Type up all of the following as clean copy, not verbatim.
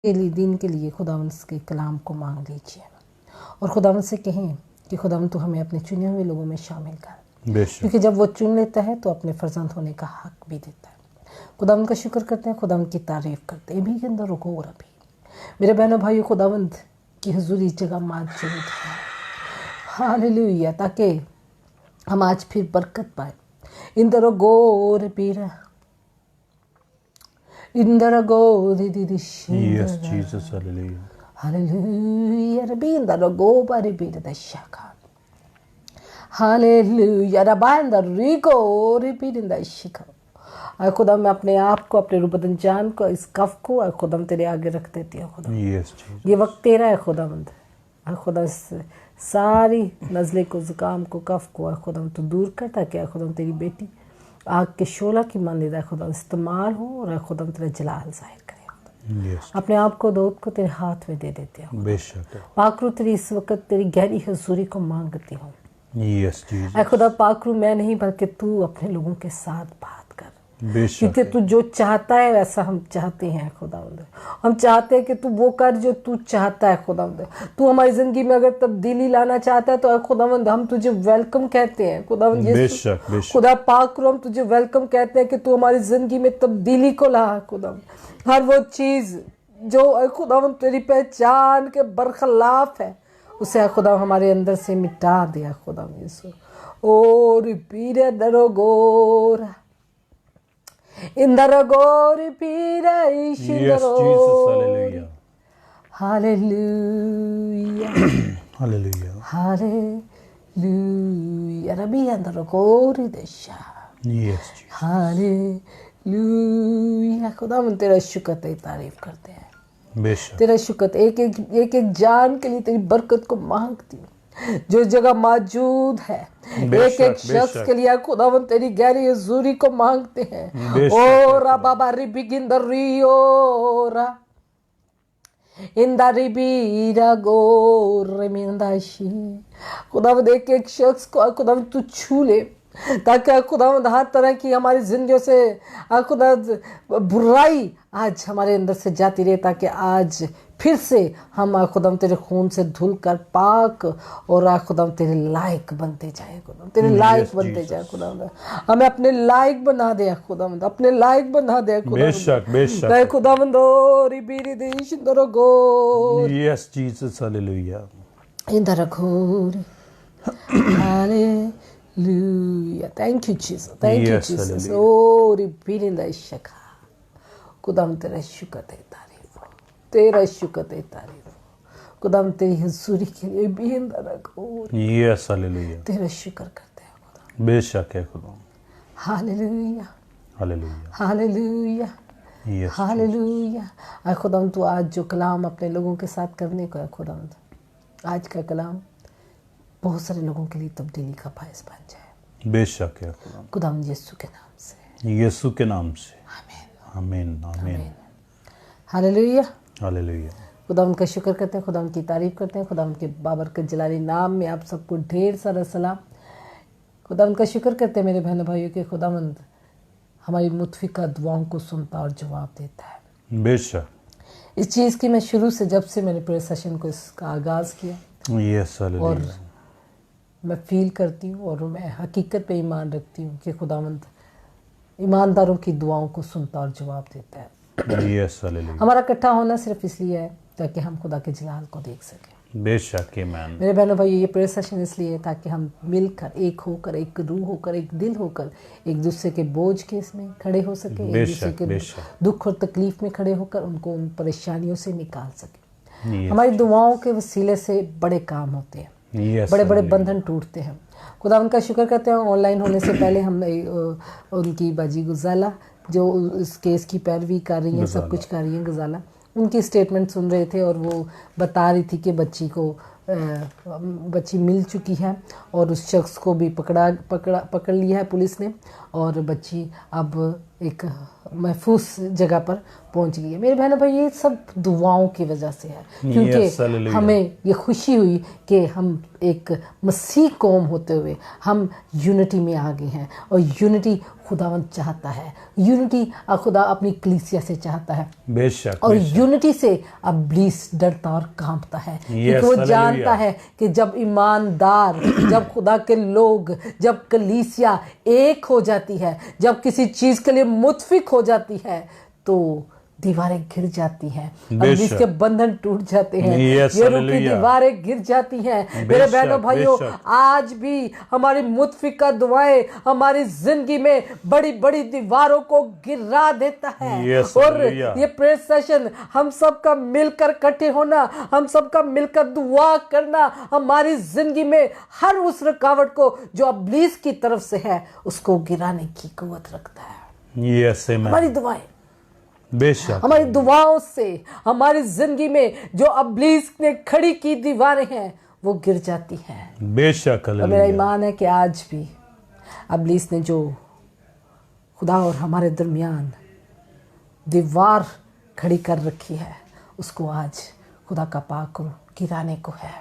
के लिए दिन के लिए खुदावंद के कलाम को मांग लीजिए और खुदावंद से कहें कि खुदावंद तू हमें अपने चुने हुए लोगों में शामिल कर, क्योंकि जब वो चुन लेता है तो अपने फर्जंद होने का हक भी देता है। खुदावंद का शुक्र करते हैं, खुदावंद की तारीफ करते हैं। भी के अंदर रुको और अभी मेरे बहनों भाइयों, खुदावंद की हुजूरी इस जगह मौजूद है। हालेलुया, ताकि हम आज फिर बरकत पाए। इंदर गोर पीरा इंदर गोर दीदी Yes, Jesus, hallelujah. Hallelujah, Rabbi indar go bari pira da shaka. Hallelujah, Rabbi indar rigo repeat da shika. आए खुदा मैं अपने आप को, अपने रूबदन जान को, इस कफ को आए खुदा तेरे आगे रख देती हूँ। खुदा Yes, Jesus. ये वक्त तेरा है खुदावंद। आए खुदा इस सारी नज़ले को, ज़ुकाम को, कफ को आए खुदा तो दूर कर, ताकि आए खुदा तेरी बेटी आग के शोला की मानदा खुदा इस्तेमाल हो और आए खुदा तेरा जलाल जाहिर करे। Yes. अपने आप को, दौत को तेरे हाथ में दे देती हूँ। बेशक। पाकरू तेरी इस वक्त तेरी गहरी हुजूरी को मांगती हूँ। Yes, Jesus. ऐ खुदा पाकरू मैं नहीं बल्कि तू अपने लोगों के साथ बात कर, बेशक। क्योंकि तू जो चाहता है वैसा हम चाहते हैं खुदा। हम चाहते हैं कि तू वो कर जो तू चाहता है खुदा। तू हमारी जिंदगी में अगर तब्दीली लाना चाहता है तो खुदावंद हम तुझे वेलकम कहते हैं खुदावंद। बेशक, बेशक। खुदा पाक करो, हम तुझे वेलकम कहते हैं कि तू हमारी जिंदगी में तब्दीली को ला खुदा। हर वो चीज़ जो खुदावंद तेरी पहचान के बरखलाफ है उसे खुदा हमारे अंदर से मिटा दिया खुदा यीशु। और पीरे दरो गोरा इंदर गोरी पीरा Yes, Jesus, hallelujah. Hallelujah Hallelujah. Hallelujah रबी अंदर गोरी देशा। Yes, Jesus. हालेलुया खुदा हम तेरा शुक्र तेरी तारीफ करते हैं। बेशक। तेरा शुक्र एक एक जान के लिए तेरी बरकत को मांगती हूँ जो जगह मौजूद है। एक एक शख्स के लिए खुदावंद तेरी गहरी हुजूरी को मांगते हैं। ओरा बाबा रिबी गिंदर रियोरा इंदा रिबीरा गोर मिंदाशी। खुदावंद एक एक शख्स को खुदावंद तू छू ले, ताकि खुदावंद हर तरह की हमारी जिंदगियों से खुदा बुराई आज हमारे अंदर से जाती रहे, ताकि आज फिर से हम खुदाम तेरे खून से धुल कर पाक और खुदाम तेरे लायक बनते जाए खुदाम, तेरे लायक बनते जाए खुदाम। हमें अपने लायक बना दे खुदाम, अपने लायक बना दे खुदाम। बेशक, बेशक। खुदाम दोरी बीरी देश इंदर गोर। Yes, Jesus, hallelujah. इंदर गोर hallelujah. Thank you Jesus, thank you Jesus. ओरी बीरी देश खुदाम तेरा शुक्र है, तारीफ हो, तेरा शुक्र है, तारीफ हो खुदाम। तेरी हुजूरी के लिए भी Yes, hallelujah. तेरा शुक्र करते हैं खुदा। बेशक है खुदा। Hallelujah Hallelujah. Hallelujah Yes, hallelujah. आ खुदाम तू आज जो कलाम अपने लोगों के साथ करने को है खुदाम, आज का कलाम बहुत सारे लोगों के लिए तब्दीली का बायस बन जाए। बेशक है खुदा। खुदाम यीशु के नाम से, यीशु के नाम से। आमीन आमीन, आमीन। Hallelujah hallelujah. खुदाम का शुक्र करते हैं, खुदाम की तारीफ करते हैं। खुदाम के बाबरकत जलाली नाम में आप सबको ढेर सारा सलाम। खुदाम का शुक्र करते हैं मेरे बहनों भाइयों के खुदावंद हमारी मुतफिका दुआओं को सुनता और जवाब देता है। बेशक। इस चीज़ की मैं शुरू से, जब से मैंने पूरे सेशन को इसका आगाज़ किया, Yes, hallelujah. और मैं फील करती हूँ और मैं हकीकत पे ईमान रखती हूँ कि खुदावंद ईमानदारों की दुआओं को सुनता और जवाब देता है। Yes, hallelujah. हमारा इकट्ठा होना सिर्फ इसलिए है ताकि हम खुदा के जलाल को देख सकें। बेशक, आमीन। मेरे बहनों भाई, ये प्रेयर सेशन इसलिए है ताकि हम मिलकर, एक होकर, एक रूह होकर, एक दिल होकर, एक दूसरे के बोझ के इसमें खड़े हो सके, एक दूसरे के दुख और तकलीफ में खड़े होकर उनको उन परेशानियों से निकाल सके। हमारी दुआओं के वसीले से बड़े काम होते हैं, बड़े बड़े बंधन टूटते हैं। खुदा उनका शुक्र करते हैं। ऑनलाइन होने से पहले हम उनकी बाजी गुजाला जो इस केस की पैरवी कर रही हैं, सब कुछ कर रही हैं, गजाला, उनकी स्टेटमेंट सुन रहे थे और वो बता रही थी कि बच्ची को बच्ची मिल चुकी है और उस शख्स को भी पकड़ लिया है पुलिस ने और बच्ची अब एक महफूज जगह पर पहुंच गई है। मेरे बहनों भाई, ये सब दुआओं की वजह से है, क्योंकि हमें ये खुशी हुई कि हम एक मसीह कौम होते हुए हम यूनिटी में आ गए हैं और यूनिटी खुदावंद चाहता है, यूनिटी खुदा अपनी कलीसिया से चाहता है। बेशक, और यूनिटी से इब्लीस डरता और कांपता है, क्योंकि वो जानता है कि जब ईमानदार, जब खुदा के लोग, जब कलीसिया एक हो जाती है, जब किसी चीज के लिए मुत्फिक हो जाती है तो दीवारें गिर जाती हैं, इब्लीस के बंधन टूट जाते हैं, येरू की दीवारें गिर जाती हैं। मेरे बहनों भाइयों, आज भी हमारी मुत्फिका दुआएं हमारी जिंदगी में बड़ी बड़ी दीवारों को गिरा देता है। और ये प्रेयर सेशन हम सबका मिलकर इकट्ठे होना, हम सबका मिलकर दुआ करना हमारी जिंदगी में हर उस रुकावट को जो इब्लीस की तरफ से है उसको गिराने की कुव्वत रखता है। हमारी दुआएं, बेशक, हमारी दुआओं से हमारी जिंदगी में जो इब्लीस ने खड़ी की दीवारें हैं वो गिर जाती हैं। बेशक। और मेरा ईमान है कि आज भी इब्लीस ने जो खुदा और हमारे दरमियान दीवार खड़ी कर रखी है उसको आज खुदा का पाक गिराने को है,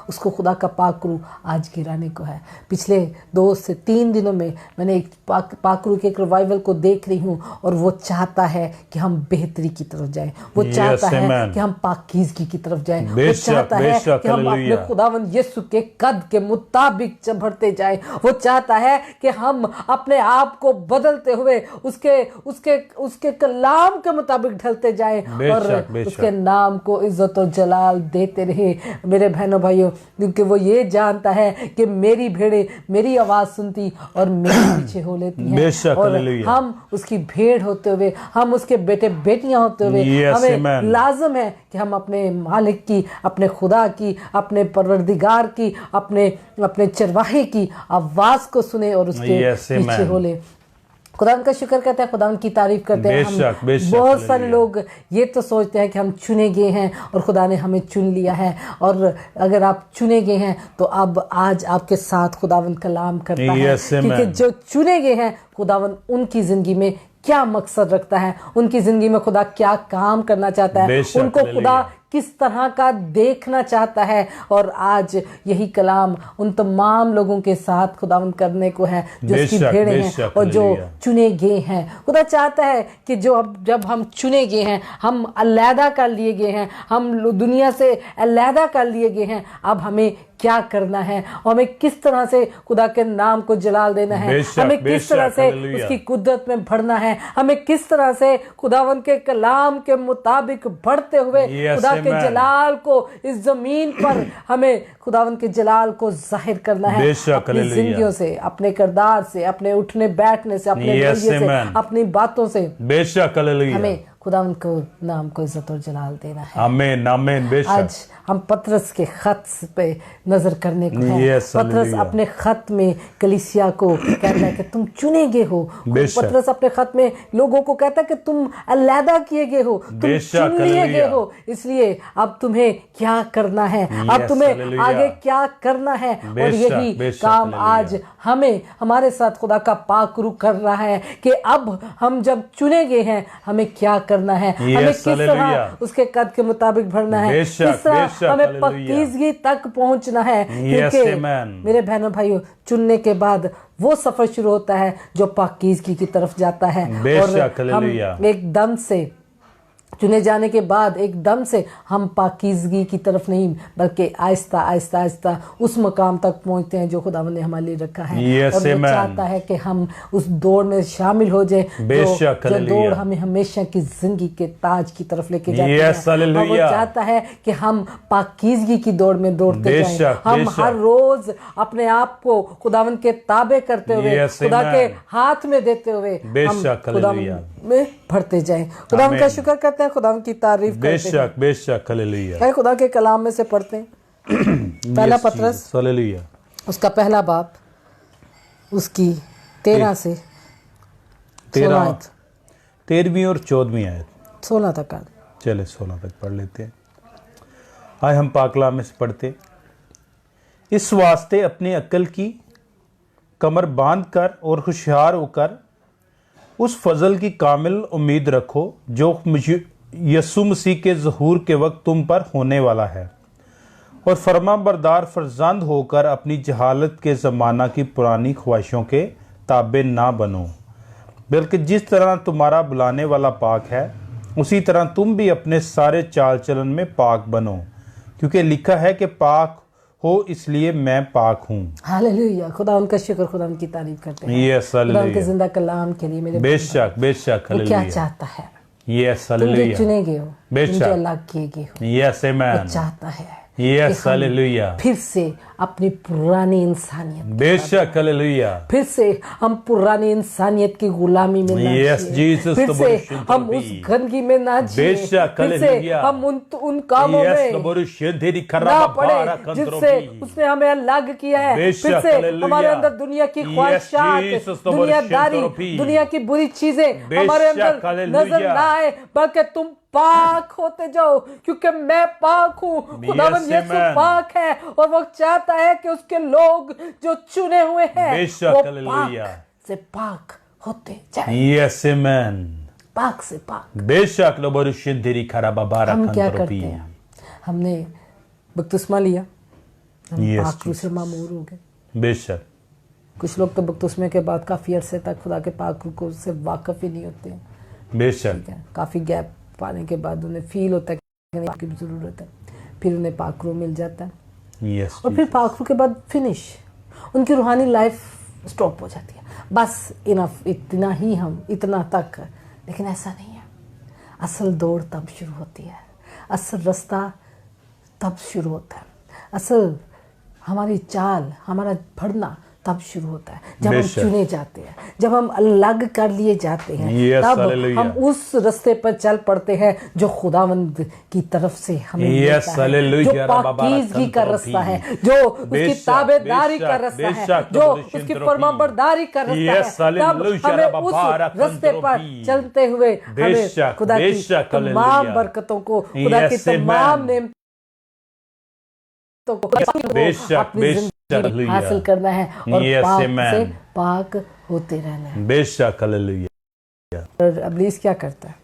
उसको खुदा का पाकरू आज गिराने को है। पिछले 2 से 3 दिनों में मैंने एक पाकरू के एक रिवाइवल को देख रही हूँ और वो चाहता है कि हम बेहतरी की तरफ जाएं, वो चाहता है कि हम पाकीज़गी की तरफ जाएं, वो चाहता है कि हम अपने खुदावंद यीशु के कद के मुताबिक बढ़ते जाएं, वो चाहता है कि हम अपने आप को बदलते हुए उसके उसके उसके कलाम के मुताबिक ढलते जाएं और उसके नाम को इज्जत और जलाल देते रहे। मेरे बहनों भाइयों, क्योंकि वो ये जानता है कि मेरी भेड़ें मेरी आवाज सुनती और मेरे पीछे हो लेती हैं और हम उसकी भेड़ होते हुए, हम उसके बेटे बेटियां होते हुए हमें लाजम है कि हम अपने मालिक की, अपने खुदा की, अपने परवरदिगार की, अपने चरवाहे की आवाज को सुने और उसके पीछे हो ले। खुदा का शुक्र करते हैं, खुदा की तारीफ करते हैं। हम बहुत सारे लोग ये तो सोचते हैं कि हम चुने गए हैं और खुदा ने हमें चुन लिया है, और अगर आप चुने गए हैं तो अब आज आपके साथ खुदावंद कलाम करता है, क्योंकि जो चुने गए हैं खुदावंद उनकी जिंदगी में क्या मकसद रखता है, उनकी जिंदगी में खुदा क्या काम करना चाहता है, उनको खुदा किस तरह का देखना चाहता है। और आज यही कलाम उन तमाम लोगों के साथ खुदावंद करने को है जो उसकी भेड़ें हैं और जो चुने गए हैं। खुदा चाहता है कि जब हम चुने गए हैं, हम अलहदा कर लिए गए हैं, हम दुनिया से अलहदा कर लिए गए हैं, अब हमें क्या करना है, हमें किस तरह से खुदा के नाम को जलाल देना है, हमें किस तरह से उसकी कुदरत में बढ़ना है, हमें किस तरह से खुदावंद के कलाम के मुताबिक बढ़ते हुए खुदा के जलाल को इस जमीन पर हमें खुदावंद के जलाल को जाहिर करना है अपनी जिंदगियों से, अपने किरदार से, अपने उठने बैठने से, अपने रवैये से, अपनी बातों से। बेशक हमें खुदावंद को नाम को इज्जत और जलाल देना है। आमीन, आमीन, बेशक। आज हम पतरस के खत पे नजर करने को है। पतरस अपने खत में कलीसिया को कहता है कि तुम चुने गए हो। पतरस अपने खत में लोगों को कहता है कि तुम अलहदा किए गए हो, तुम चुन लिए गए हो, इसलिए अब तुम्हें क्या करना है, अब तुम्हें आगे क्या करना है। और यही काम आज हमें हमारे साथ खुदा का पाकरू कर रहा है कि अब हम जब चुने गए हैं हमें क्या करना है, हमें किस तरह उसके कद के मुताबिक बढ़ना है, किस तरह हमें पाकीज़गी तक पहुंचना है। क्योंकि मेरे बहनों भाइयों, चुनने के बाद वो सफर शुरू होता है जो पाकीज़गी की तरफ जाता है। और हम एकदम से चुने जाने के बाद एकदम से हम पाकीज़गी की तरफ नहीं, बल्कि आहिस्ता आहिस्ता आहिस्ता उस मकाम तक पहुंचते हैं जो खुदावंद ने हमारे लिए रखा है। और वो चाहता है कि हम उस दौड़ में शामिल हो जाए जो दौड़ हमें हमेशा की जिंदगी के ताज की तरफ लेके जाती है। और वो चाहता है कि हम पाकीज़गी की दौड़ में दौड़ते जाएं, हम हर रोज अपने आप को खुदावंद के ताबे करते हुए, खुदा के हाथ में देते हुए हम खुदावंद में बढ़ते जाएं। खुदावंद का शुक्र करते हैं, खुदावंद की तारीफ करते हैं। बेशक, बेशक, हालेलुया। खुदा के कलाम में से पढ़ते हैं पहला पतरस, हालेलुया, उसका पहला बाब, उसकी 13 से 13वीं और 14वीं आयत, 16 तक। चले 16 तक पढ़ लेते हैं। आए हम पाक कलाम में से पढ़ते। इस वास्ते अपनी अक्ल की कमर बांध कर और होशियार होकर उस फजल की कामिल उम्मीद रखो जो यसु मसीह के ज़हूर के वक्त तुम पर होने वाला है, और फरमा बरदार फरजंद होकर अपनी जहालत के ज़माना की पुरानी ख्वाहिशों के ताबे ना बनो, बल्कि जिस तरह तुम्हारा बुलाने वाला पाक है उसी तरह तुम भी अपने सारे चाल चलन में पाक बनो, क्योंकि लिखा है कि पाक हो इसलिए मैं पाक हूँ। हालेलुया, खुदा उनका शुक्र, खुदा उनकी तारीफ करते हैं। यस खुदा उनके जिंदा कलाम के लिए मेरे बेशक बेशक वो क्या चाहता है, यस तुम जो हालेलुया चुने गए हो, तुम जो अलग किए गए हो, यस आमेन वो चाहता है यस कि हम हालेलुया फिर से अपनी पुरानी इंसानियत, बेशक हालेलुया फिर से हम पुरानी इंसानियत की गुलामी में ना Yes, जिए, Jesus, फिर तो से बड़ी शुद्ध हम भी। उस गंदगी में ना जिए, बेशक, फिर से हालेलुया। हम उन कामों में ना पड़े जिससे उसने हमें अलग किया है। बेशक, फिर से हालेलुया। हमारे अंदर दुनिया की Yes, ख्वाहिशात, Jesus, तो बड़ी दुनियादारी, शुद्ध भी। दुनिया की बुरी चीजें बेशक, हमारे अंदर हालेलुया। नजर ना आए, बल्कि तुम पाक होते जाओ, क्योंकि मैं पाक हूँ, खुदावन Yes, यीशु amen। पाक है, और वो चाहता है कि उसके लोग जो चुने हुए हैं बेशक, वो हालेलुया। पाक से पाक होते जाए, यस आमेन पाक से पाक। बेशक लोबरु शिंदिरी खराबा बारा हम क्या करते कंट्रोपी हैं, हमने बपतिस्मा लिया, हम Yes, पाक रूह से मामूर हो गए। बेशक कुछ लोग तो बपतिस्मे के बाद काफी अरसे तक खुदा के पाक रूह को से वाकिफ ही नहीं होते हैं, बेशक ठीक है। काफी गैप पाने के बाद उन्हें फील होता है कि आपकी जरूरत है, फिर उन्हें पाक रूह मिल जाता है, यस और फिर पाक रूह के बाद फिनिश, उनकी रूहानी लाइफ स्टॉप हो जाती है। बस इनफ, इतना ही, हम इतना तक। लेकिन ऐसा नहीं है, असल दौड़ तब शुरू होती है, असल रास्ता तब शुरू होता है, असल हमारी चाल, हमारा बढ़ना तब शुरू होता है जब हम चुने जाते हैं, जब हम अलग कर लिए जाते हैं। Yes, तब hallelujah। हम उस रास्ते पर चल पड़ते हैं जो खुदावंद की तरफ से हमें Yes, मिलता है, hallelujah। जो पाकीज़गी का रास्ता है, जो उसकी ताबेदारी का रास्ता है, जो उसकी फरमाबरदारी का रास्ता है। तब हमें उस रास्ते पर चलते हुए हमें खुदा की तमाम बरकतों को, खुदा की तमाम नेमतों को अपनी जिंदगी में हासिल करना है, और पाक से पाक होते रहना है। बेशक हालेलुया। और इब्लीस क्या करता है,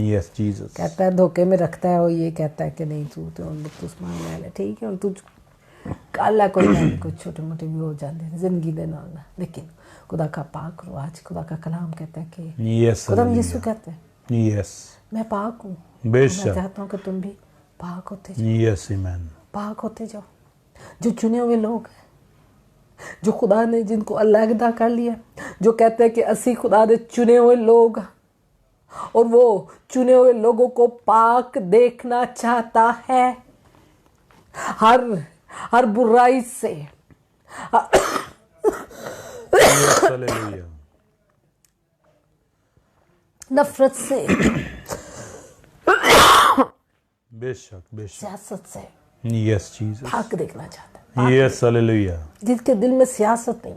यस जीसस कहता है, धोखे में रखता है, और ये कहता है कि नहीं तू तो बपतिस्मा ले ले, ठीक है, तू काला कोई नहीं, कुछ छोटे मोटे भी हो जाते हैं जिंदगी दे नाल, लेकिन खुदा का पाक रूह, आज खुदा का कलाम कहता है कि यस खुदा यीशु कहते हैं यस मैं पाक हूँ, बेशक मैं चाहता हूँ कि तुम भी पाक होते जाओ, यस आमेन पाक होते जाओ। जो चुने हुए लोग हैं, जो खुदा ने जिनको अलहदा कर लिया, जो कहते हैं कि असी खुदा ने चुने हुए लोग, और वो चुने हुए लोगों को पाक देखना चाहता है हर बुराई से, नफरत से, बेशक बेशक सियासत से यस जीसस पाक देखना चाहता है। Yes hallelujah. जिसके दिल में सियासत नहीं,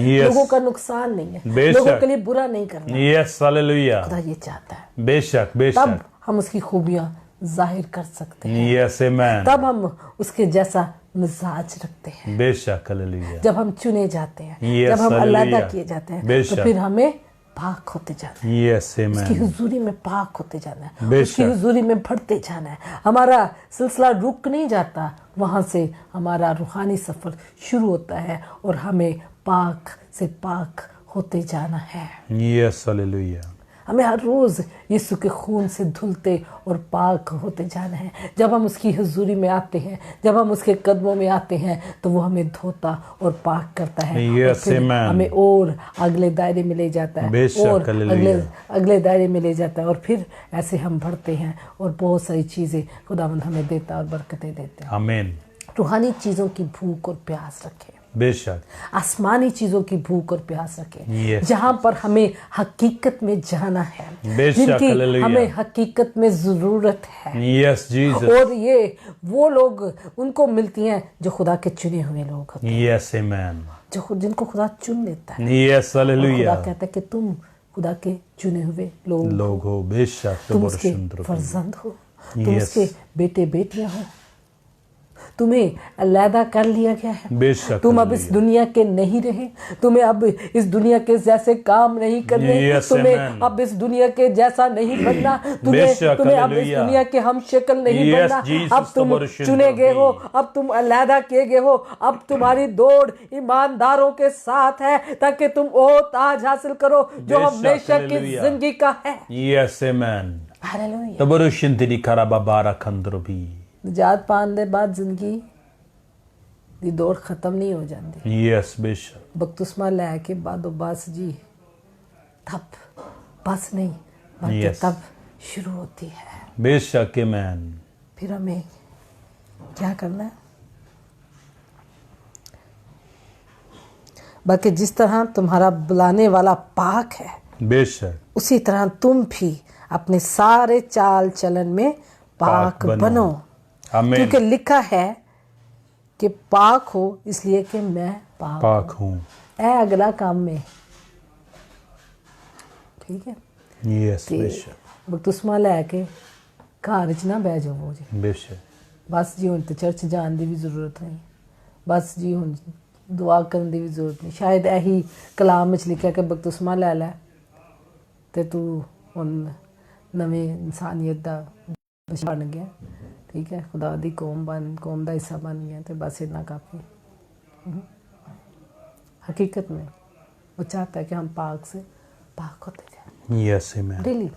Yes। लोगों का नुकसान नहीं है, बेशक। लोगों के लिए बुरा नहीं करना, यस हालेलुया। खुदा ये चाहता है। बेशक तब बेशक हम उसकी खूबियां जाहिर कर सकते हैं, यस आमेन तब हम उसके जैसा मिजाज रखते हैं। बेशक हालेलुया। जब हम चुने जाते हैं, Yes, जब हम hallelujah। अलहदा किए जाते हैं, बेशक। तो फिर हमें पाक होते जाना है, यस उसकी आमेन हुजूरी में पाक होते जाना है, बेशक। उसकी हुजूरी में बढ़ते जाना है। हमारा सिलसिला रुक नहीं जाता, वहाँ से हमारा रूहानी सफ़र शुरू होता है, और हमें पाक से पाक होते जाना है। Yes hallelujah. हमें हर रोज़ यीशु के खून से धुलते और पाक होते जाना है। जब हम उसकी हुजूरी में आते हैं, जब हम उसके कदमों में आते हैं, तो वो हमें धोता और पाक करता है, और Yes, फिर amen। हमें और अगले दायरे में ले जाता है, बेशक, और हालेलुया। अगले दायरे में ले जाता है, और फिर ऐसे हम बढ़ते हैं, और बहुत सारी चीज़ें खुदावंद हमें देता है और बरकतें देते हैं। आमीन। रूहानी चीज़ों की भूख और प्यास रखें, बेशक आसमानी चीजों की भूख और प्यास रखें, Yes। जहां पर हमें हकीकत में जाना है, बेशक, जिनकी हालेलुया। हमें हकीकत में जरूरत है, यस जीसस और ये वो लोग उनको मिलती हैं जो खुदा के चुने हुए लोग होते हैं, यस आमेन जिनको खुदा चुन लेता है। यस और हालेलुया। खुदा कहता है कि तुम खुदा के चुने हुए लोग, लोग हो बेशक तुम तो उसके सुंदर फर्जंद हो, तुम Yes। उसके बेटे बेटियां हो, तुम्हें अलहदा कर लिया गया है। बेशक तुम अब इस दुनिया के नहीं रहे, तुम्हें अब इस दुनिया के जैसे काम नहीं करने, Yes, तुम्हें amen. अब इस दुनिया के जैसा नहीं बनना, बेशक, तुम्हें अब इस हालेलुया। दुनिया के हम शक्ल नहीं Yes, बनना। Jesus, अब तुम तबरुश चुने गए हो, रबी। अब तुम अलहदा किए गए हो, अब तुम्हारी दौड़ ईमानदारों के साथ है ताकि तुम वो ताज हासिल करो जो बेशक, हमेशा की हालेलुया। जिंदगी का है। Yes amen hallelujah. तबरुशिंतरी खराबा बारा खंदरबी निजात पाने दे बाद जिंदगी दी दौड़ खत्म नहीं हो जाती। यस बेशक बपतिस्मा लैके बादो बस जी तब बस नहीं बल्कि Yes. तब शुरू होती है। बेशक आमेन फिर हमें क्या करना है? बल्कि जिस तरह तुम्हारा बुलाने वाला पाक है, बेशक उसी तरह तुम भी अपने सारे चाल चलन में पाक बनो। आमीन क्योंकि लिखा है कि पाक हो इसलिए कि मैं पाक हूँ है अगला काम में। ठीक है यस कि बेशक बपतिस्मा लैके घर च ना बह जाओ जी, बेशक बस जी हुण ते चर्च जान की भी जरूरत नहीं, बस जी हुण दुआ करने की भी जरूरत नहीं। शायद यही कलाम में लिखा कि बपतिस्मा लै लै ते तू हुण नवी इंसानियत का बन गया। ठीक है, खुदा दी कौम का हिस्सा बन गया, तो बस इतना काफ़ी। हकीकत में वो चाहता है कि हम पाक से पाक होते जाए यस आमेन डेली,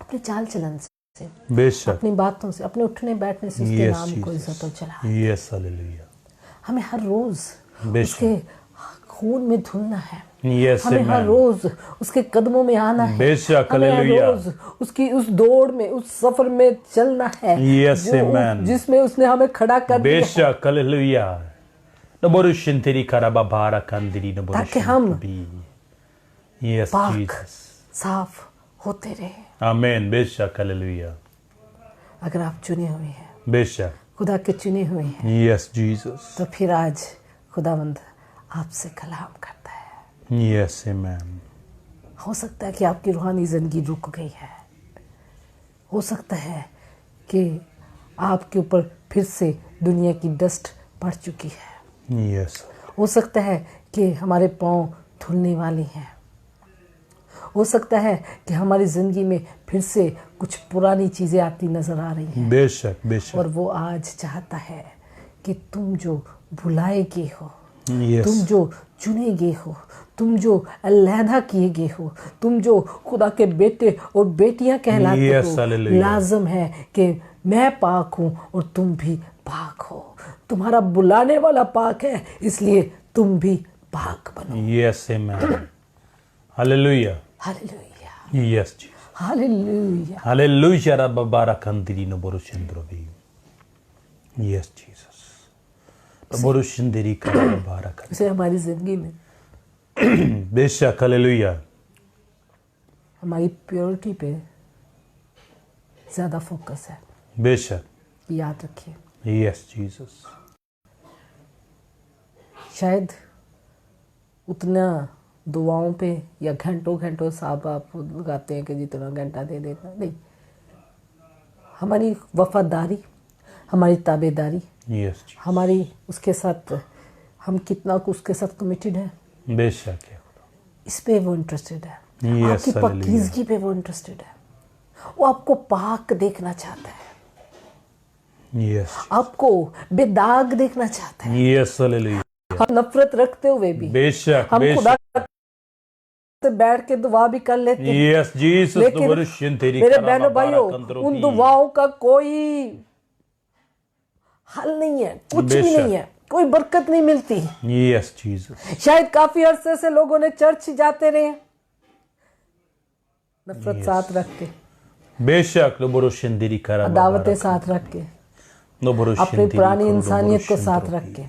अपने चाल चलन से, बेशक अपनी बातों से, अपने उठने बैठने से उसके यस नाम को इज्जत और चला। यस हालेलुया हमें हर रोज बेशक उसके खून में धुलना है, यस हमें हर आमेन रोज उसके कदमों में आना है, बेशक हमें हर हालेलुया रोज उसकी उस दौड़ में, उस सफर में चलना है Yes, amen. जिसमें उसने हमें खड़ा कर दिया है, बेशक हालेलुया नबरुशिंतरी खराबा बारा खंदरी ताकि हम नबरुशिंतरी यस पाक जीसस साफ होते रहे। आमीन बेशक हालेलुया अगर आप चुने हुए हैं, बेशक खुदा के चुने हुए हैं, यस जीसस तो फिर आज खुदावंद आपसे कलाम करता है। यस आमेन हो सकता है कि आपकी रूहानी जिंदगी रुक गई है, हो सकता है कि आपके ऊपर फिर से दुनिया की डस्ट पड़ चुकी है, यस हो सकता है कि हमारे पाँव धुलने वाले हैं, हो सकता है कि हमारी ज़िंदगी में फिर से कुछ पुरानी चीज़ें आती नज़र आ रही हैं, बेशक बेशक और वो आज चाहता है कि तुम जो भुलाए गए हो, यस तुम जो चुने गए हो, तुम जो अलहदा किए गए हो, तुम जो खुदा के बेटे और बेटियां कहलाते Yes, हो, hallelujah. लाजम है कि मैं पाक हूँ और तुम भी पाक हो। तुम्हारा बुलाने वाला पाक है, इसलिए तुम भी पाक बनो। Yes amen hallelujah hallelujah yes Jesus hallelujah. Hallelujah रब्बा बारा खंदरी नबरुशिंतरी यस जीसस नबरुशिंतरी खराबा बारा खंदरी उसे हमारी ज़िंदगी में बेशक हालेलुया हमारी प्योरिटी पे ज़्यादा फोकस है, बेशक याद रखिए। यस जीसस शायद उतना दुआओं पे या घंटों घंटों साहब आप लगाते हैं कि जितना घंटा दे देना, नहीं, हमारी वफादारी, हमारी ताबेदारी, यस हमारी उसके साथ हम कितना उसके साथ कमिटेड है, बेशक है इस पे वो इंटरेस्टेड है। Yes, आपकी hallelujah. पाकीज़गी पे वो इंटरेस्टेड है, वो आपको पाक देखना चाहता है, यस आपको बेदाग देखना चाहता है। यस हालेलुया हम नफरत रखते हुए भी बेशक हम खुदा बेशक से बैठ के दुआ भी कर लेते हैं, यस जीसस लेकिन नबरुशिंतरी मेरे खराबा बहनों बारा भाइयों, खंदरी उन दुआओं का कोई हल नहीं है, कुछ भी बेशक। नहीं है, कोई बरकत नहीं मिलती। यस जीसस शायद काफी अरसे से लोगों ने चर्च जाते रहे, नफरत साथ रख के, बेशक नबरुशिंतरी खराबा दावतें साथ रख के, अपनी नबरुशिंतरी पुरानी इंसानियत को साथ रख के,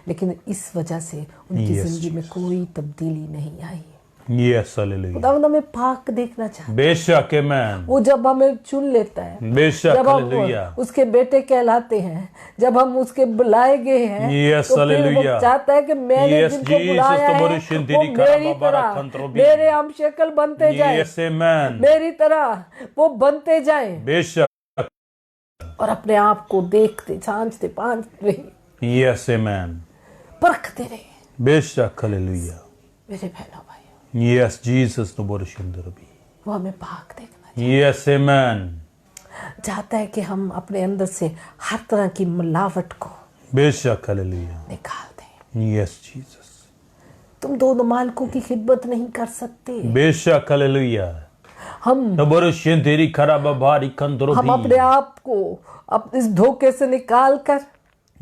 लेकिन इस वजह से उनकी Yes, जिंदगी में कोई तब्दीली नहीं आई। यस हालेलुया खुदावंद हमें पाक देखना चाहता है। बेशक आमेन वो जब हमें चुन लेता है, बेशक जब हम हालेलुया उसके बेटे कहलाते हैं, जब हम उसके बुलाए गए हैं, Yes, तो फिर वो hallelujah. चाहता है कि मैंने Yes, जिनको Jesus, बुलाया है तुम्हारी शिंदगी वो करा मेरी बाबा तरह रखन भी। मेरे हम शक्ल बनते जाए, यस आमेन मेरी तरह वो बनते जाए। बेशक और अपने आप को देखते, जांचते, पांचते रहे, Yes, amen. परखते रहे। बेशक, हालेलुया। मेरे बहनों भाइयों, Yes, Jesus no boroshindrabi. वो हमें पाक देखना Yes, amen. चाहता है कि हम अपने अंदर से हर तरह की मिलावट को बेशक, हालेलुया। निकाल दें। Yes, Jesus. तुम दोनों मालिकों की खिदमत नहीं कर सकते। बेशक, हालेलुया। हम No boroshindrabi karababari kandrobi. अपने आप को इस धोखे से निकाल कर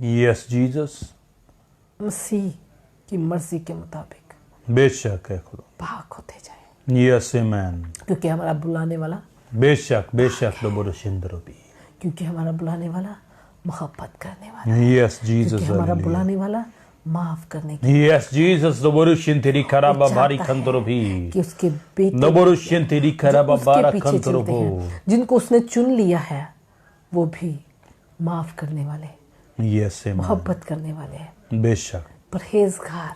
Yes, Jesus. मसीह की मर्जी के मुताबिक बेशक है खुदा। पाक होते जाए, Yes, amen. क्योंकि हमारा बुलाने वाला बेशक, बेशक no boroshindrabi. क्योंकि हमारा बुलाने वाला मोहब्बत करने वाला, Yes, Jesus. क्योंकि हमारा Hallelujah. बुलाने वाला माफ करने की, Yes, Jesus no boroshindrabi karababari चाहता है kandrobi. कि उसके बेटे No boroshindrabi जो karababara उसके पीछे चलते kandrobo. हैं, जिनको उसने चुन लिया है, वो भी माफ करने वाले, Yes, amen. मोहब्बत करने वाले हैं, बेशक। परहेजगार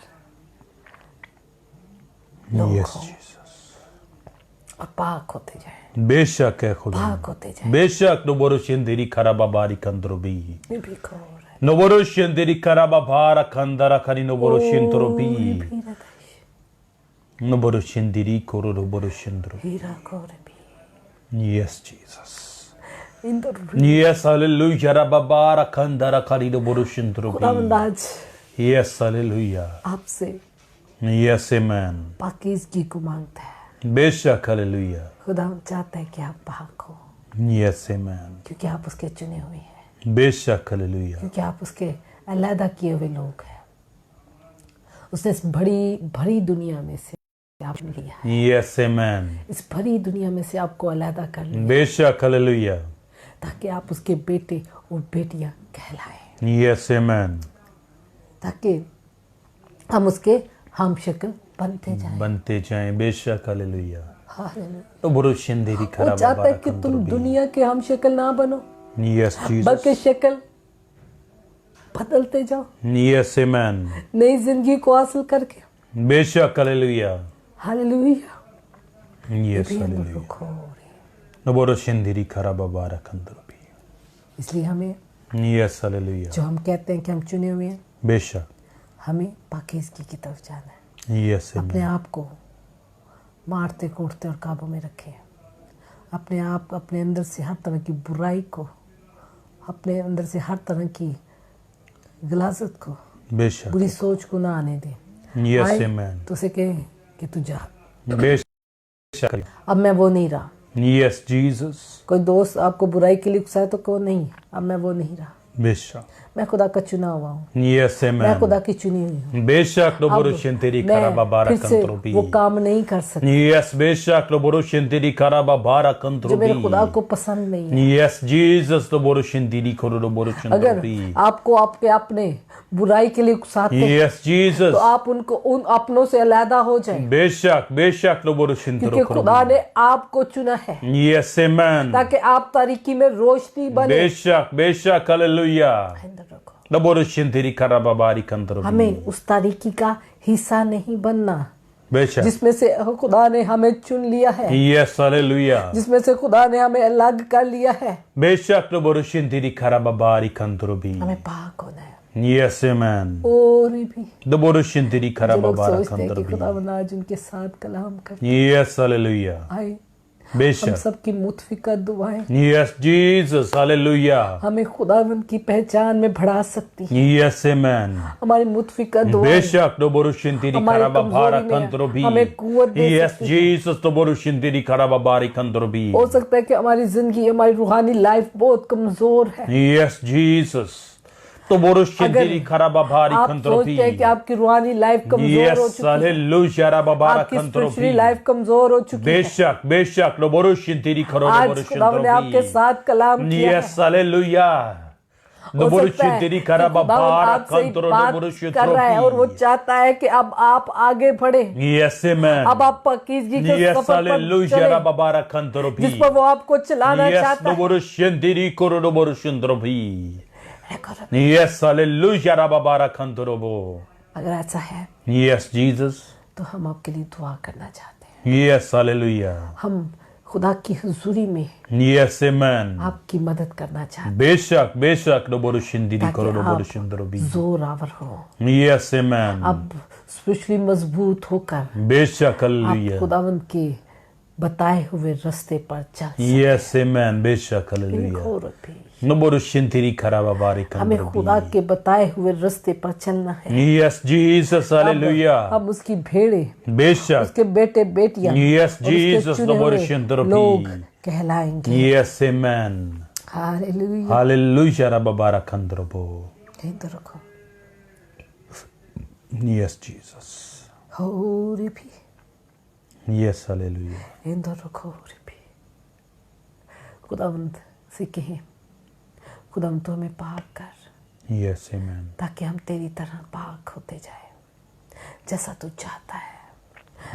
लोग Yes, हों Jesus. और पाक होते जाए, बेशक है खुदा। पाक होते जाए। बेशक no boroshindrabi karababari kandrobi. मैं भी करो है। No boroshindrabi karababara kandara kari no boroshindrabi. No boroshindrabi koro no boroshindrabi. हीरा कोर भी Yes, Jesus. In the Yes, hallelujah. Rababara kandara kari no boroshindrabi. खुदावंद आज Yes, hallelujah. आपसे Yes, amen. पाकीज़गी को मांगता है। बेशक, हालेलुया। खुदावंद चाहता है कि आप पाक हो, Yes, amen. क्योंकि आप उसके चुने हुए हैं, बेशक, हालेलुया। क्योंकि आप उसके अलहदा किए हुए लोग हैं। उसने इस बड़ी भरी दुनिया में से आपने लिया है, Yes, amen. इस भरी दुनिया में से आपको अलहदा कर लिया, बेशक, हालेलुया। ताकि आप उसके बेटे और बेटियां कहलाएं, Yes, amen. ताकि हम उसके हम शक्ल बनते जाएं। बनते जाएं। बेशक, हालेलुया। हालेलुया। तो बुरुशिंदेरी वो खराब चाहता है कि तुम दुनिया के हम शक्ल ना बनो, Yes, Jesus. बल्कि शक्ल बदलते जाओ, Yes, amen. नई जिंदगी को हासिल करके। बेशक, हालेलुया। हालेलुया। Yes, भी हम हालेलुया। रुक हो रहे हैं। No बुरुशिंदेरी खराब बारकंदरबी। इसलिए हमें Yes, हालेलुया। जो हम कहते हैं कि हम चुने हुए हैं, बेशक। हमें पाकीज़गी की तरफ जाना है। Yes, अपने amen. आप को मारते कूटते और काबू में रखें। अपने आप अपने अंदर से हर तरह की बुराई को, अपने अंदर से हर तरह की गलाजत को, बेशक। बुरी सोच को ना आने दें। Yes, आए amen. तो उसे कहें कि तू जा, बेशक। अब मैं वो नहीं रहा। Yes, Jesus. कोई दोस्त आपको बुराई के लिए उकसाए तो कहो नहीं, अब मैं वो नहीं रहा, बेशक। मैं खुदा का चुना हुआ हूँ, Yes, मैं amen. खुदा की चुनी हुई हूँ। बेशक। No अब बुरुशिंदेरी खराब मैं फिर से बारकंदरबी। वो काम नहीं कर सकती Yes, बेशक। No बुरुशिंदेरी खराब जो मेरे बारकंदरबी। खुदा को पसंद नहीं है। Yes, Jesus. No बुरुशिंदेरी करो no अगर बुरुशिंदरबी। आपको आपके अपने बुराई के लिए उकसाते हैं, Yes, Jesus. तो आप उनको उन अपनों से अलहदा हो जाएं, बेशक। बेशक। No बुरुशिंदरो क्योंकि खुदा ने आपको चुना है Yes, amen. ताकि आप तारीकी में रोशनी बने। बेशक। बेशक। हालेलुया। अंदर रखो। No बुरुशिंदेरी खराब बारकंदरबी। हमें उस तारीकी का हिस्सा नहीं बनना बेशक। जिसमें से खुदा ने हमें चुन लिया है, Yes, हालेलुया। जिसमें से खुदा ने हमें अलग कर लिया है। बेशक। No बुरुशिंदेरी खराब बारकंदरबी। हमें पाक होना है। Yes, amen. और भी No बुरुशिंदेरी जो खराब लोग सोचते हैं कि बारकंदरबी। खुदा आज उनके साथ कलाम कर Yes, हालेलुया। आए, हम बेशक। सबकी मुतफिका दुआएं Yes, Jesus. हालेलुया। हमें खुदावंद की पहचान में बढ़ा सकती है। Yes, amen. हमारी मुतफिका दुआएं बेशक। No बुरुशिंदेरी हमारी खराब कमजोरी में बारकंदरबी। हमें कुव्वत दे Yes, सकती है। Jesus. No बुरुशिंदेरी खराब बारकंदरबी। हो सकता है कि हमारी जिंदगी, हमारी रूहानी लाइफ बहुत कमजोर है। Yes, Jesus. तो बुरुशिंदेरी खराब आप बारकंदरबी। सोचते हैं कि आपकी रूहानी लाइफ कमजोर हो Yes, चुकी है, हालेलुया। आपकी बारकंदरबी। स्पिरिचुअली लाइफ कमजोर हो चुकी है। बेशक। बेशक। No बुरुशिंदेरी खरो no आज खुदा ने आपके साथ कलाम किया Yes, हालेलुया। No हो सकता है बुरुशिंदेरी कि खराब खुदावंद आपसे बारकंदरो no बात कर रहा है और वो बुरुशिंदेरी। चाहता है कि अब आप आगे बढ़े, Yes, amen. अब आप पाकीज़गी के Yes, सफर पर हालेलुया। चलें, बारकंदरबी। जिस पर वो आपको चलाना Yes, चाहता no है। बुरुशिंदेरी करो no बुरुशिंदरबी। Yes, hallelujah. बारकंदरबो। अगर ऐसा है Yes, Jesus. तो हम आपके लिए दुआ करना चाहते हैं। Yes, hallelujah. हम खुदा की हुजूरी में Yes, amen. आपकी मदद करना चाहते बेशक बेशक डबोरु शिंदिरी ताकि करो डबोरु आप शिंदरो भी जोरावर हो, Yes, amen. आप स्पिरिचुअली मजबूत होकर बेशक आप हालेलुया खुदावंद के बताए हुए रास्ते पर चल Yes, amen. बेशक हालेलुया सकें। नबोरु शिंदिरी खराबा बारी हमें कंदरो खुदा के बताए हुए रास्ते पर चलना है। Yes, Jesus, हालेलुया हम उसकी भेड़े, बेशक उसके बेटे बेटियां Yes, और उसके Jesus, चुने नबोरु हुए शिंदरो लोग भी कहलाएंगे। Yes, amen. हालेलुया। हालेलुया रबा बारा कंदरो बो इधर रखो Yes, Jesus. हो रे भी, Yes, हालेलुया इधर रखो रे भी। खुदावंद से कहें, खुदावंद तो हमें पाक कर Yes, amen. ताकि हम तेरी तरह पाक होते जाए जैसा तू चाहता है।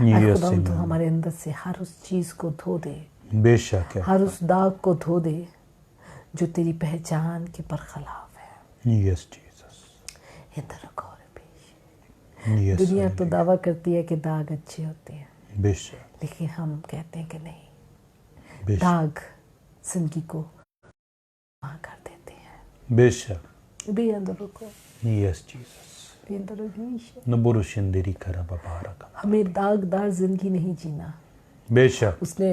Yes, खुदावंद तो amen. हमारे अंदर से हर उस चीज को धो दे, बेशक है हर उस दाग को धो दे जो तेरी पहचान के बरखलाफ है। Yes, Jesus. इधर रखो रे भी। Yes, दुनिया तो दावा करती है कि दाग अच्छे होते हैं, बेशक लेकिन हम कहते हैं कि नहीं, बेशक दाग जिंदगी को वहाँ कर देते हैं। बेशक भी अंदर रुको, Yes, Jesus. भी अंदर रुको। नबुरु शिंदिरी करबा बारा कंदरो हमें दागदार जिंदगी नहीं जीना। बेशक उसने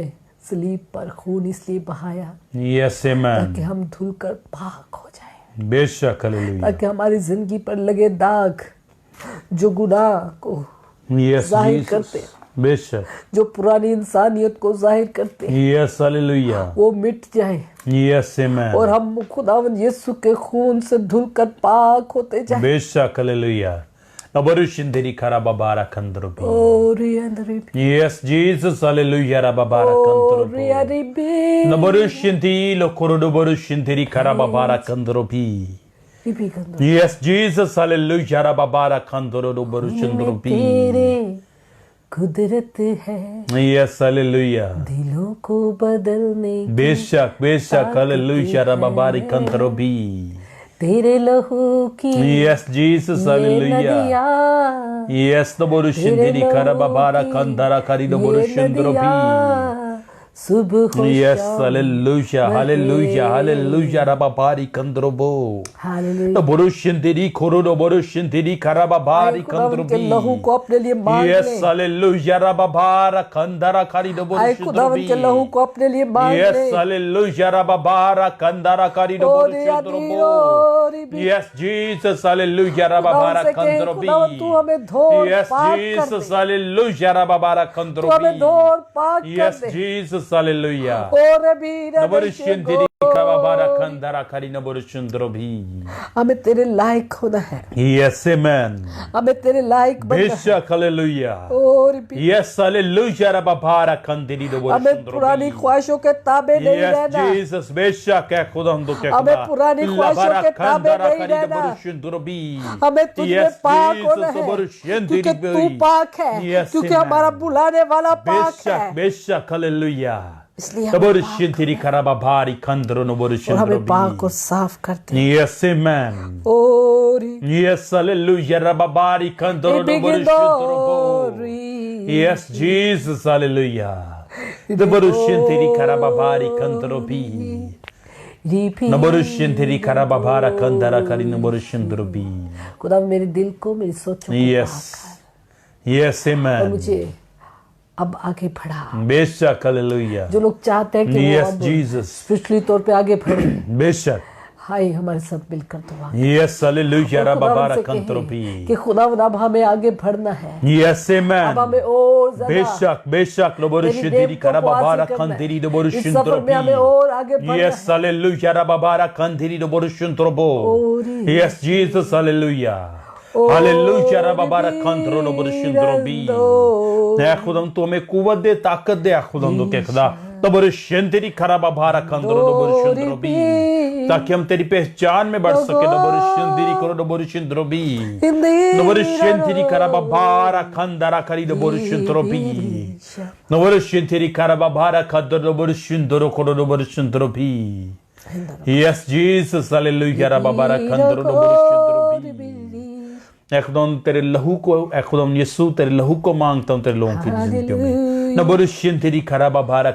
सलीब पर खून इसलिए बहाया Yes, amen. ताकि हम धुलकर पाक हो जाएं, बेशक हालेलुया ताकि हमारी जिंदगी पर लगे दाग जो गुनाह को Yes, जाहिर Jesus. करते, बेशक जो पुरानी इंसानियत को जाहिर करते, Yes, हालेलुया वो मिट जाए Yes, amen. और हम खुदावंद यीशु के खून से धुलकर पाक होते जाए। बेशक हालेलुया नबुरु शिंदिरी करबा बारा कंदरो भी और ये अंदर भी, Yes, Jesus, hallelujah raba बारा कंदरो और ये अरे भी, नबुरु शिंदी लो कोरो नबुरु शिंदिरी करबा बारा कंदरो भी ये भी गंदा। Yes, Jesus, hallelujah raba बारा कंदरो नबुरु शिंदरो भी तेरे कुदरत है Yes, hallelujah. दिलों को बदलने की, बेशक बेशक hallelujah रबा बारी कंदरो भी तेरे लहू की Yes, Jesus, ये hallelujah. नदियाँ, Yes, नबुरु शिंदिरी करबा बारा कंदरा करी नबुरु ये शिंदरो भी नदियाँ, सुबह हो Yes, शाम hallelujah, hallelujah, hallelujah, rababari kandrobo. Hallelujah. The Borushindiri Korodo Borushindiri Karababari खुदावंद के लहू Kandrobi. को अपने लिए मांग Yes, ले। hallelujah, rababara kandara karido आए खुदावंद के लहू Borushindrobi. को अपने लिए मांग Yes, ले। hallelujah, rababara kandara karido और ये अधीरो, और ये Borushindrobo. भी। Yes, Jesus, hallelujah, खुदावंद rababara से कहे, खुदावंद तू हमें kandrobi. धो Yes, पाक कर Jesus, दे। hallelujah, rababara तू हमें धो kandrobi. और पाक कर Yes, दे। Jesus, hallelujah. और भी नबरुशुंदरी कबाबारा कंदरा करी नबरुशुंदरोभी हमें तेरे लायक होना है, Yes, amen. हमें तेरे लायक बनना है। बेशक हालेलुया और भी Yes, hallelujah रबाबारा कंदरी हमें पुरानी नबरुशुंदरोभी ख्वाहिशों के ताबे नहीं Yes, रहना। Jesus, बेशक है खुदा हम तो क्या हमें पुरानी ख्वाहिशों के ताबे नहीं रहना। हमें तुझ में पाक होना है, क्योंकि तू पाक है, क्योंकि हमारा बुलाने वाला पाक बेशक है। बेशक हालेलुया इसलिए हमें नबरुशुंदरी कराबाबारी कंदरो और हमें नबरुशुंदरोभी पाक और साफ करते। Yes, amen. और Yes, hallelujah. Rababari kandoro no borushindoro. Yes, Jesus, hallelujah. The borushintiri karababari kandoro bi. No borushintiri karababara kandara kari no borushindoro bi. खुदा मेरे दिल को, मेरी सोचों को Yes. Yes, और amen. मुझे अब आगे बढ़ा। बेशक hallelujah. जो लोग चाहते हैं कि Yes, वो अब Jesus. स्पिरिचुअली तौर पे आगे बढ़े, बेशक हाय हमारे साथ मिलकर दुआ Yes, hallelujah. और खुदा Rababara उनसे kandoro कहे bi. कि खुदा अब हमें आगे बढ़ना है, Yes, अब amen. हमें और ज्यादा बेशक बेशक नबरुशुंदरी कराबाबारा कंदरी इस सफर में हमें और आगे बढ़ना Yes, है। hallelujah. Rababara kandiri nobrushuntrobo. Ori. Yes, Jesus, hallelujah. Hallelujah. Rababara kandro nobrushundrobi. Ne खुदा तो हमें कुवत दे ताकत दे खुदा तो क्या खुदा नबरुशुंदरी कराबाबारा कंदरो नबरुशुंद्रोबी ताकि हम तेरी पहचान में बढ़ सके नबरुशुंदरी करो नबरुशुंद्रोबी नबरुशुंदरी कराबाबारा कंदरा करी नबरुशुंद्रोबी नबरुशुंदरी कराबाबारा कंदरो नबरुशुंद्रो करो नबरुशुंद्रोबी Yes, Jesus, hallelujah. Rababara kandro नबरुशुंद्रोबी खुदाम तेरे लहू को खुदाम यीशु तेरे लहू को मांगता हूँ तेरे लोगों की जिंदगी में नबरुशुंदरी कराबाबारा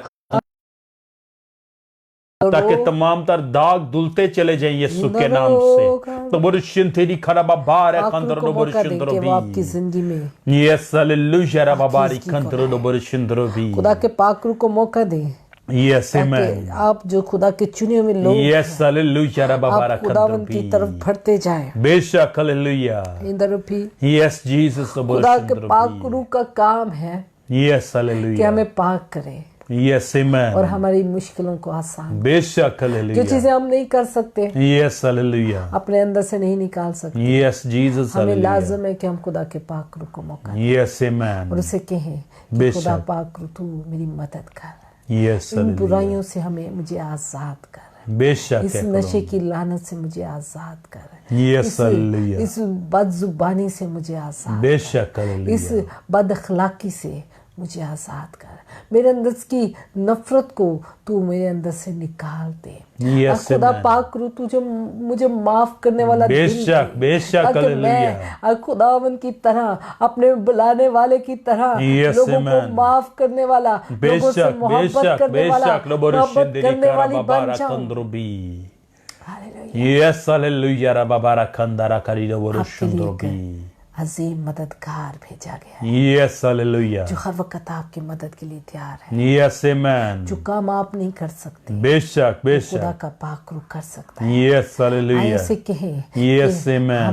ताकि तमाम तर दाग धुलते चले जाएं यीशु के नाम से। तो बुरुशिन तेरी खराबा बार कंदर नो बुरुशिन कि वो आपकी जिंदगी में यस हालेलुया रबा बारी कंदर नो बुरुशिन भी खुदा के पाक रूह को मौका दें। यस ताकि आमेन आप जो खुदा के चुने हुए लोग यस हालेलुया रबा बारा आप खुदावन कंदर की भी तरफ बढ़ते जाएं। बेशक हालेलुया इंदर भी यस जीसस खुदा के बुरुशिन पाक रूह का काम है यस कि हालेलुया हमें पाक करे यस और आमेन हमारी मुश्किलों को आसान। बेशक जो हालेलुया चीजें हम नहीं कर सकते यस हालेलुया अपने अंदर से नहीं निकाल सकते, यस जीसस हमें हालेलुया लाजम है कि हम खुदा के पाक रूह को मौका दें यस और आमेन उसे कहें कि बेशक। खुदा पाक रूह तू मेरी मदद कर, यस इन हालेलुया बुराइयों से मुझे आजाद कर, बेशक इस है नशे की लानत से मुझे आजाद कर, यस हालेलुया इस बदजुबानी से मुझे आजाद, बेशक इस हालेलुया बद अखलाकी से मुझे आजाद कर, मेरे अंदर की नफरत को तू मेरे अंदर से निकाल दे। Yes, खुदा amen. पाक रूह तुझे मुझे माफ करने वाला दिल बेशक दे, बेशक ताकि हालेलुया मैं खुदावन की तरह अपने बुलाने वाले की तरह Yes, लोगों को amen. माफ करने वाला, लोगों से बेशक मोहब्बत बेशक करने वाला, बेशक लबोरुशिन मोहब्बत देरी करने वाली कारा बन बाबारा जाऊं। कंद्रोबी हालेलुया। यस हालेलुया रा बाबारा कंदारा करी लबोरुशिन आपके लिए द्रोबी अजीम मददगार भेजा गया है यस हालेलुया जो हर वक्त आपकी मदद के लिए तैयार है। यस आमेन जो काम आप नहीं कर सकते बेशक खुदा बेशक का पाक रूह कर सकता है। यस हालेलुया ऐसे कहें Yes, कि amen.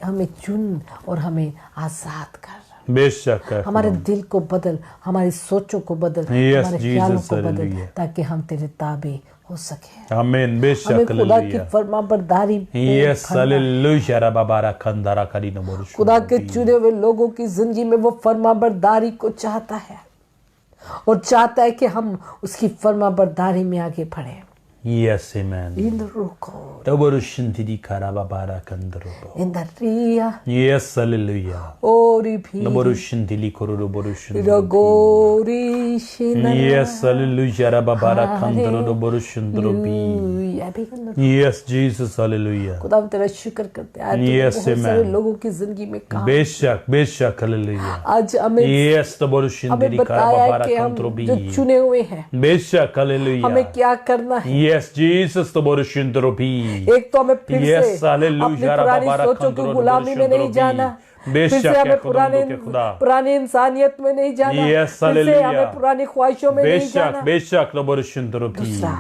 हमें चुन और हमें आजाद कर, बेशक है हमारे दिल को बदल, हमारी सोचों को बदल, Yes, हमारे ख्यालों Jesus, को बदल, hallelujah. ताकि हम तेरे ताबे हो सके। आमीन हमें बेशक खुदा की हालेलुया फरमाबरदारी पे यस फरना। हालेलुया रा बाबारा कंदारा करी लबोरुशिन खुदा के चुने हुए लोगों की जिंदगी में वो फरमाबरदारी को चाहता है और चाहता है कि हम उसकी फरमाबरदारी में आगे बढ़े। यस आमेन इन रुको लबोरुशिन देरी कारा बाबारा कंद्रोबो इन द रिया यस हालेलुया ओरी भी लबोरुशिन दिली कोरो लबोरुशिन रगोरी शिना यस हालेलुया रा बाबारा कंद्रो लबोरुशिन द्रोबी यस जीसस हालेलुया खुदा हम तेरा शुक्र करते हैं। आज तूने Yes, बहुत सारे amen. लोगों की जिंदगी में काम, बेशक बेशक हालेलुया आज हमें यस लबोरुशिन हमें दिली कारा बताया है बाबारा कि हम कंद्रोबी जो चुने हुए हैं बेशक हालेलुया हमें क्या करना है। यस जीसस लबोरुशिन द्रोबी एक तो हमें फिर Yes, से hallelujah, अपनी पुरानी रब्बा सोचों की बारक गुलामी में नहीं जाना, फिर बेशक से है हमें खुदावंदों के खुदा। पुरानी इंसानियत में नहीं जाना, Yes, फिर से hallelujah. हमें पुरानी ख्वाहिशों में नहीं बेशक जाना। बेशक लबोरुशिन द्रोबी दूसरा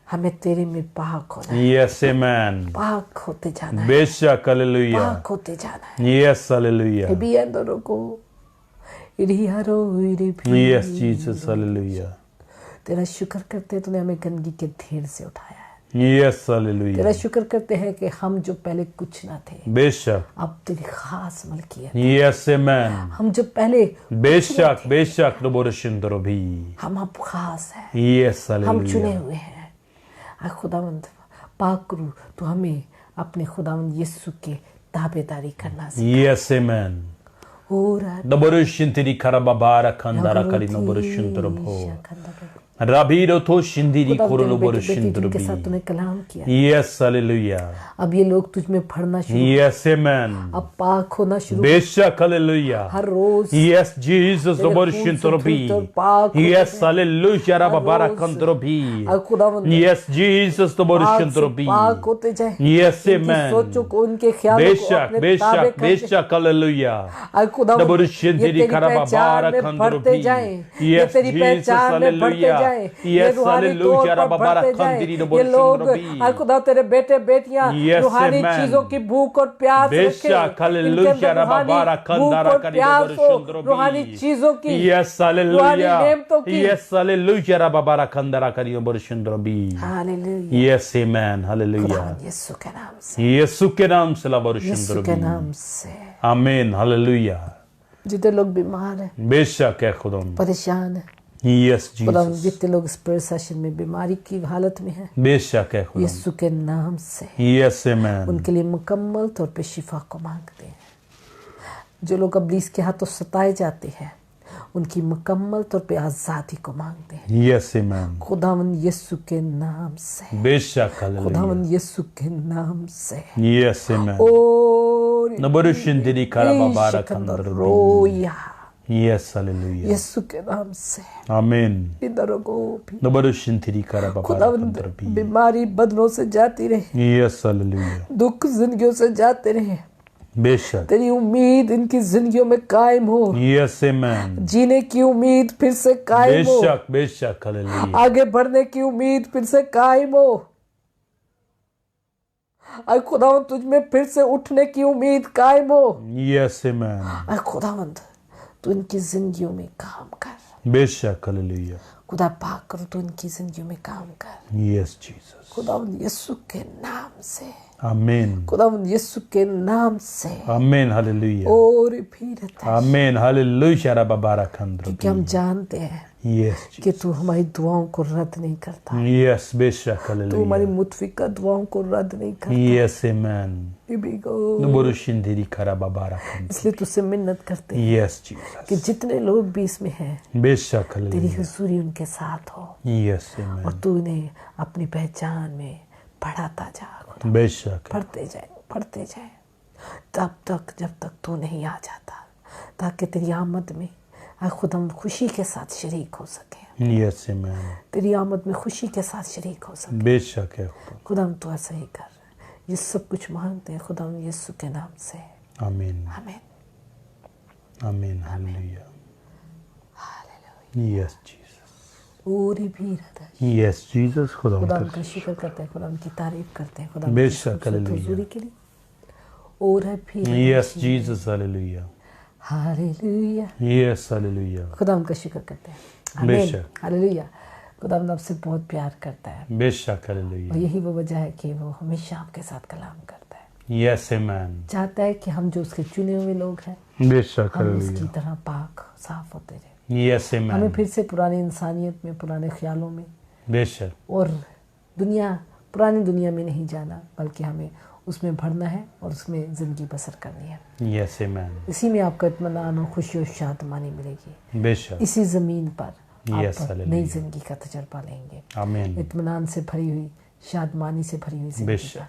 हमें तेरे में पाक होना है, यस आमेन पाक होते जाना है, बेशक हालेलुया पाक होते जाना है। यस हालेलुया भी अंदरों को इरियारो इरिभी यस जीसस हालेलुया तेरा शुक्र करते हैं तूने हमें गंदगी के ढेर से उठाया है। यस हालेलुया तेरा शुक्र करते हैं कि हम जो पहले कुछ ना थे बेशक अब तेरी खास मलकियत, यस आमेन हम जो पहले बेशक बेशक लबोरुशिन द्रोबी हम अब खास है, यस हम हालेलुया चुने हुए हैं। खुदावंद पाक रूह तो हमें अपने खुदावंद यीशु के ताबेदारी करना यस आमेन और लबोरुशिन तेरी कारा बाबारा कंदारा करी लबोरुशिन द्रोबो राबीरो तो शिंदीरी कोरो लबोरुशिन के द्रोबी साथ तूने कलाम किया, यस हालेलुया अब ये लोग तुझ में पढ़ना शुरू, यस आमेन अब पाक होना शुरू, बेशक हालेलुया हर रोज यस जीसस लबोरुशिन द्रोबी यस हालेलुया रा बाबारा कंद्रोबी खुदावंद यस जीसस लबोरुशिन द्रोबी पाक होते जाए, यस उनकी आमेन सोचों को उनके ख्यालों को बेशक अपने ताबे बेशक कर बेशक हालेलुया खुदावंद लबोरुशिन ये तेरी तेरी कारा पहचान बाबारा में बढ़ते कंद्रोबी जाएं, ये यस तेरी जीसस पहचान में बढ़ते हालेलुया जाएं, ये यस रूहानी तौर हालेलुया रा पर बाबारा बढ़ते जाएं। कंदिरी ये लबोरुशिन लोग द्रोबी खुदा तेरे बेटे बेटियां Yes, रूहानी amen. चीजों की भूख और प्यास बेशक रखें, हालेलुया इनके अंदर रा बाबारा रूहानी भूख कंदारा और करी प्यास हो, लबोरुशिन द्रोबी रूहानी चीजों की, यस रूहानी हालेलुया नेमतों की। यस हालेलुया रा बाबारा कंदारा करी लबोरुशिन द्रोबी हालेलुया यस आमेन हालेलुया खुदावंद यीशु के नाम से, यीशु के नाम से लबोरुशिन यीशु द्रोबी के नाम से। आमीन हालेलुया जितने लोग बीमार हैं, बेशक है खुदा परेशान हैं, यस खुदावंद जीसस जितने लोग इस प्रेयर सेशन में बीमारी की हालत में हैं, बेशक है खुदा यीशु के नाम से यस आमेन उनके लिए मुकम्मल तौर पे शिफा को मांगते हैं। जो लोग इब्लीस के हाथों सताए जाते हैं उनकी मुकम्मल तौर पे आज़ादी को मांगते हैं यस आमेन खुदावंद यीशु के नाम से, बेशक हालेलुया खुदावंद यीशु के नाम से। यस आमेन और नबरुशिन दिरी कारा बाबारा कंदर रोया यस हालेलुया यीशु के नाम से। आमीन इधर को भी नबरुशिंथिरी करा खुदावंद बाबा बीमारी बदनों से जाती रहे, यस हालेलुया दुख जिंदगियों से जाते रहे। बेशक तेरी उम्मीद इनकी जिंदगियों में कायम हो, यस आमीन जीने की उम्मीद फिर से कायम हो, बेशक बेशक हालेलुया आगे बढ़ने की उम्मीद फिर से कायम हो। अरे खुदावंद तुझ में फिर से उठने की उम्मीद कायम हो। यस आमीन अरे खुदावंद तू इनकी जिंदगियों में काम कर, बेशक हालेलुया खुदा पाक करो तो इनकी जिंदगियों में काम कर। यस जीसस खुदावंद यीशु के नाम से, आमीन खुदावंद यीशु के नाम से। आमीन हालेलुया और फिर आमीन हालेलुया रबा बाराकंद्र क्योंकि हम जानते हैं यस कि तू हमारी दुआओं को रद्द नहीं करता, यस बेशक तू हालेलुया हमारी मुतफिका दुआओं को रद्द नहीं करता। यस आमीन बिगो नबरुशिंथिरी करा बाबा बाराकंद्र इसलिए तुझसे मिन्नत करते हैं यस जीसस कि जितने लोग भी इसमें हैं बेशक तेरी हालेलुया हुजूरी उनके साथ हो यस और आमीन तू इन्हें अपनी पहचान में बढ़ाता जा, खुदा बेशक बढ़ते जाए तब तक जब तक तू नहीं आ जाता, ताकि तेरी आमद में खुद हम खुशी के साथ शरीक हो सके, यस आमीन तेरी आमद में खुशी के साथ शरीक हो सके। बेशक है खुदा खुदा हम तो ऐसा ही कर, ये सब कुछ मांगते हैं खुदा हम यीशु के नाम से, आमीन आमीन आमीन हालेलुया यस जीसस पूरी भी रहता है। यस जीसस खुदा खुदा कर उनका शुक्र करते हैं, खुदा उनकी तारीफ करते हैं, खुदा बेशक, उनकी खूबसूरत हालेलुया। हुजूरी के लिए। और है भी yes Jesus hallelujah hallelujah, yes hallelujah खुदा उनका शुक्र करते हैं, आमीन बेशक। हालेलुया। खुदा आपसे बहुत प्यार करता है बेशक और हालेलुया यही वो वजह है कि वो हमेशा आपके साथ कलाम करता है, यस आमीन चाहता है कि हम जो उसके चुने हुए लोग हैं बेशक हम उसकी हालेलुया तरह पाक साफ होते रहे, यस हमें आमीन फिर से पुरानी इंसानियत में, पुराने ख्यालों में बेशक और पुरानी दुनिया में नहीं जाना, बल्कि हमें उसमें भरना है और उसमें ज़िंदगी बसर करनी है। यस आमीन इसी में आपको इत्मीनान और खुशी और शादमानी मिलेगी। बेशक इसी ज़मीन पर Yes, आप hallelujah. नई ज़िंदगी का तजर्बा लेंगे, आमीन इत्मीनान से भरी हुई, शादमानी से भरी हुई ज़िंदगी बेशक। का।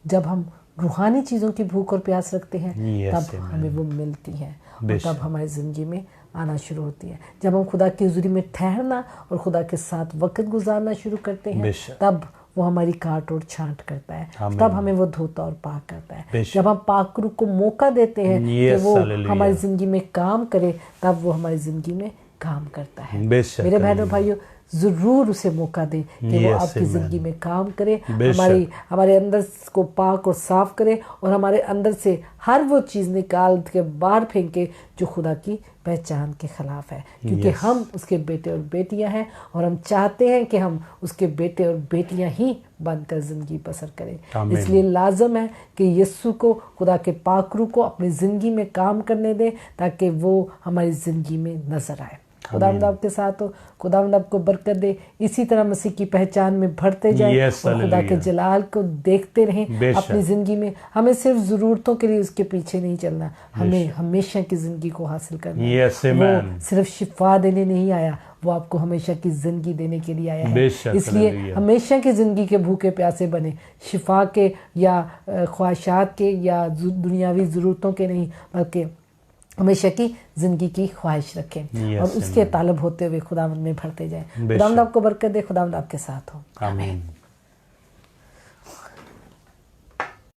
जब हम रूहानी चीज़ों की भूख और प्यास रखते हैं Yes, तब amen. हमें वो मिलती हैं और बेशक। तब हमारी ज़िंदगी में आना शुरू होती है। जब हम खुदा की हुजूरी में ठहरना और खुदा के साथ वक्त गुजारना शुरू करते हैं बेशक। तब वो हमारी काट और छांट करता है, आमीन। तब हमें वो धोता और पाक करता है। बेशक। जब हम पाक रूह को मौका देते हैं कि Yes, वो hallelujah. हमारी ज़िंदगी में काम करे, तब वो हमारी ज़िंदगी में काम करता है। बेशक, मेरे बहनों हालेलुया। भाइयों, ज़रूर उसे मौका दें कि वो Yes, आपकी amen. ज़िंदगी में काम करे, बेशक। हमारे अंदर को पाक और साफ करे और हमारे अंदर से हर वो चीज़ निकाल के बाहर फेंके जो खुदा की पहचान के खिलाफ है, क्योंकि Yes. हम उसके बेटे और बेटियां हैं और हम चाहते हैं कि हम उसके बेटे और बेटियां ही बनकर ज़िंदगी बसर करें। आमीन। इसलिए लाजम है कि यीशु को, खुदा के पाक रूह को अपनी ज़िंदगी में काम करने दें ताकि वो हमारी ज़िंदगी में नज़र आए। खुदावंद आपके साथ हो, खुदावंद आपको बरकत दे। इसी तरह मसीह की पहचान में बढ़ते जाएं Yes, और खुदा के hallelujah. जलाल को देखते रहें बेशक। अपनी ज़िंदगी में। हमें सिर्फ ज़रूरतों के लिए उसके पीछे नहीं चलना, हमें हमेशा की ज़िंदगी को हासिल करना है। Yes, amen. वो सिर्फ शिफा देने नहीं आया, वो आपको हमेशा की ज़िंदगी देने के लिए आया है। बेशक, इसलिए hallelujah. हमेशा की ज़िंदगी के भूखे प्यासे बने, शिफा के या ख्वाहिशात के या दुनियावी ज़रूरतों के नहीं, बल्कि हमेशा की ज़िंदगी की ख्वाहिश रखें Yes, और उसके amen. तालब होते हुए खुदावंद में भरते जाएं। बेशक। खुदावंद आपको बरकत दे, खुदावंद आपके साथ हो। आमीन।